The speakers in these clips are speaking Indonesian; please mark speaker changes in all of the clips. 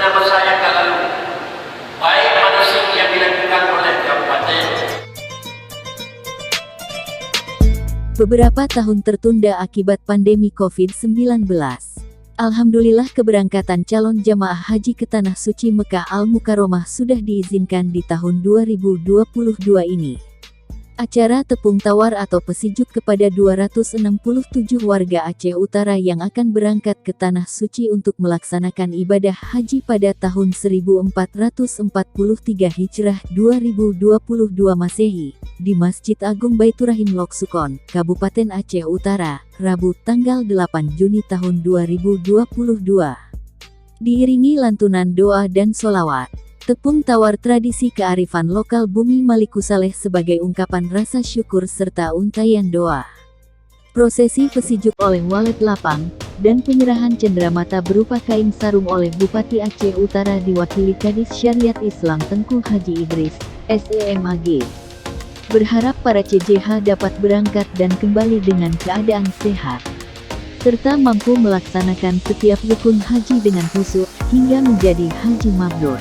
Speaker 1: nama saya Kalalu, baik manasik yang dilakukan oleh kabupaten.
Speaker 2: Beberapa tahun tertunda akibat pandemi COVID-19. Alhamdulillah keberangkatan calon jamaah haji ke Tanah Suci Mekah Al-Mukarromah sudah diizinkan di tahun 2022 ini. Acara tepung tawar atau pesijuk kepada 267 warga Aceh Utara yang akan berangkat ke Tanah Suci untuk melaksanakan ibadah haji pada tahun 1443 Hijrah 2022 Masehi di Masjid Agung Baiturrahim Lok Sukon, Kabupaten Aceh Utara, Rabu tanggal 8 Juni tahun 2022. Diiringi lantunan doa dan sholawat. Tepung tawar tradisi kearifan lokal Bumi Malikusaleh sebagai ungkapan rasa syukur serta untaian doa. Prosesi pesijuk oleh Walet Lapang, dan penyerahan cenderamata berupa kain sarung oleh Bupati Aceh Utara diwakili Kadis Syariat Islam Tengku Haji Idris, SEMAG. Berharap para CJH dapat berangkat dan kembali dengan keadaan sehat, serta mampu melaksanakan setiap rukun haji dengan khusyuk, hingga menjadi haji mabrur.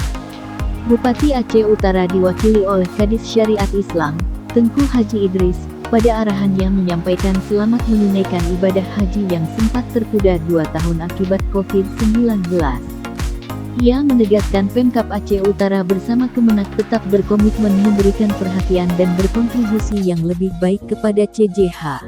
Speaker 2: Bupati Aceh Utara diwakili oleh Kadis Syariat Islam, Tengku Haji Idris, pada arahannya menyampaikan selamat menunaikan ibadah haji yang sempat tertunda 2 tahun akibat COVID-19. Ia menegaskan Pemkab Aceh Utara bersama Kemenak tetap berkomitmen memberikan perhatian dan berkontribusi yang lebih baik kepada CJH.